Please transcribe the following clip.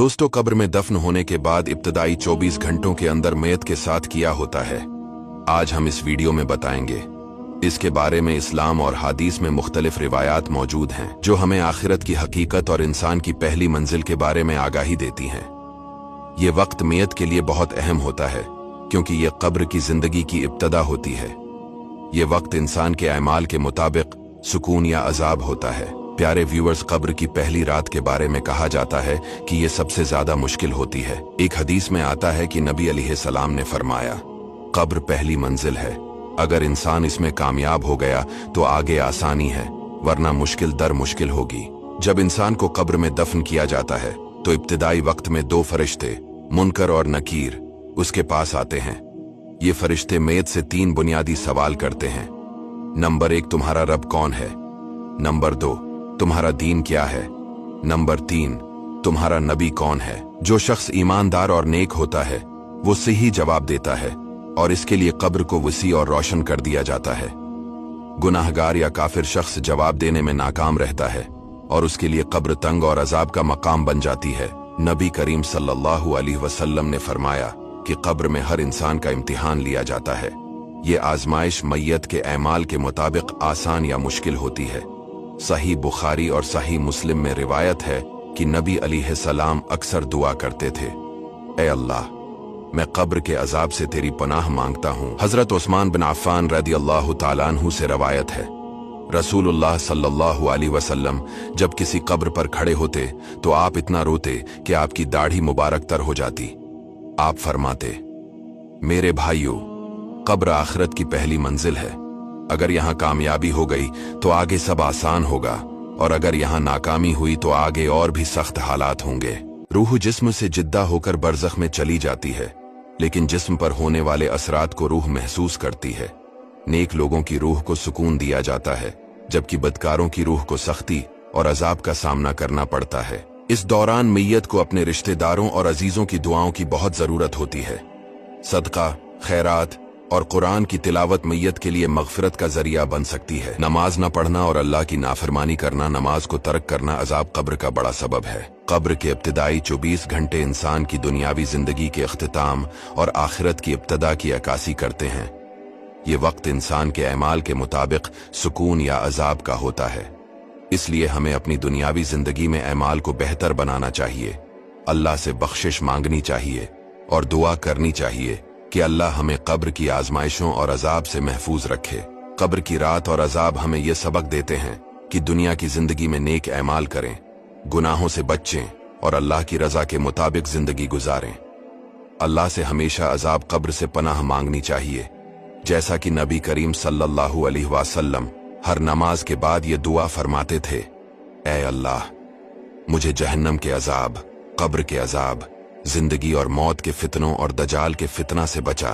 दोस्तों, कब्र में दफन होने के बाद इब्तदाई 24 घंटों के अंदर मैयत के साथ क्या होता है, आज हम इस वीडियो में बताएंगे। इसके बारे में इस्लाम और हादीस में मुख्तलिफ रिवायात मौजूद हैं जो हमें आखिरत की हकीकत और इंसान की पहली मंजिल के बारे में आगाही देती हैं। ये वक्त मैयत के लिए बहुत अहम होता है क्योंकि ये कब्र की जिंदगी की इब्तदा होती है। ये वक्त इंसान के अमाल के मुताबिक सुकून या अजाब होता है। प्यारे व्यूअर्स, कब्र की पहली रात के बारे में कहा जाता है कि ये सबसे ज्यादा मुश्किल होती है। एक हदीस में आता है कि नबी अलैहिस्सलाम ने फरमाया, कब्र पहली मंजिल है, अगर इंसान इसमें कामयाब हो गया तो आगे आसानी है, वरना मुश्किल दर मुश्किल होगी। जब इंसान को कब्र में दफन किया जाता है तो इब्तिदाई वक्त में दो फरिश्ते, मुनकर और नकीर, उसके पास आते हैं। ये फरिश्ते मैयत से 3 बुनियादी सवाल करते हैं। नंबर 1, तुम्हारा रब कौन है? नंबर 2, तुम्हारा दीन क्या है? नंबर 3, तुम्हारा नबी कौन है? जो शख्स ईमानदार और नेक होता है वो सही जवाब देता है और इसके लिए कब्र को वसी और रोशन कर दिया जाता है। गुनाहगार या काफिर शख्स जवाब देने में नाकाम रहता है और उसके लिए कब्र तंग और अजाब का मकाम बन जाती है। नबी करीम सल्लल्लाहु अलैहि वसल्लम ने फरमाया कि कब्र में हर इंसान का इम्तिहान लिया जाता है। ये आजमाइश मैयत के अमाल के मुताबिक आसान या मुश्किल होती है। सही बुखारी और सही मुस्लिम में रिवायत है कि नबी अलैहिस्सलाम अक्सर दुआ करते थे, ऐ अल्लाह, मैं कब्र के अजाब से तेरी पनाह मांगता हूँ। हजरत उस्मान बिन अफ़्फ़ान रदियल्लाहु ताला अन्हु से रवायत है, रसूलुल्लाह सल्लल्लाहु अलैहि वसल्लम जब किसी कब्र पर खड़े होते तो आप इतना रोते कि आपकी दाढ़ी मुबारक तर हो जाती। आप फरमाते, मेरे भाइयों, कब्र आखिरत की पहली मंजिल है। अगर यहाँ कामयाबी हो गई तो आगे सब आसान होगा और अगर यहाँ नाकामी हुई तो आगे और भी सख्त हालात होंगे। रूह जिस्म से जिद्दा होकर बरज़ख में चली जाती है, लेकिन जिस्म पर होने वाले असरात को रूह महसूस करती है। नेक लोगों की रूह को सुकून दिया जाता है जबकि बदकारों की रूह को सख्ती और अजाब का सामना करना पड़ता है। इस दौरान मैयत को अपने रिश्तेदारों और अजीजों की दुआओं की बहुत जरूरत होती है। सदका, खैरात और कुरान की तिलावत मैयत के लिए मगफिरत का जरिया बन सकती है। नमाज न पढ़ना और अल्लाह की नाफरमानी करना, नमाज को तर्क करना अजाब कब्र का बड़ा सबब है। कब्र के इब्तिदाई 24 घंटे इंसान की दुनियावी जिंदगी के इख्तिताम और आखिरत की इब्तदा की अक्कासी करते हैं। ये वक्त इंसान के अमाल के मुताबिक सुकून या अजाब का होता है। इसलिए हमें अपनी दुनियावी जिंदगी में अमाल को बेहतर बनाना चाहिए, अल्लाह से बख्शिश मांगनी चाहिए और दुआ करनी चाहिए कि अल्लाह हमें कब्र की आजमाइशों और अजाब से महफूज रखे। कब्र की रात और अजाब हमें यह सबक देते हैं कि दुनिया की जिंदगी में नेक अमाल करें, गुनाहों से बचें और अल्लाह की रजा के मुताबिक जिंदगी गुजारें। अल्लाह से हमेशा अजाब कब्र से पनाह मांगनी चाहिए, जैसा कि नबी करीम सल्लल्लाहु अलैहि वसल्लम हर नमाज के बाद ये दुआ फरमाते थे, ऐ अल्लाह, मुझे जहन्नम के अजाब, कब्र के अजाब, जिंदगी और मौत के फितनों और दजाल के फितना से बचा।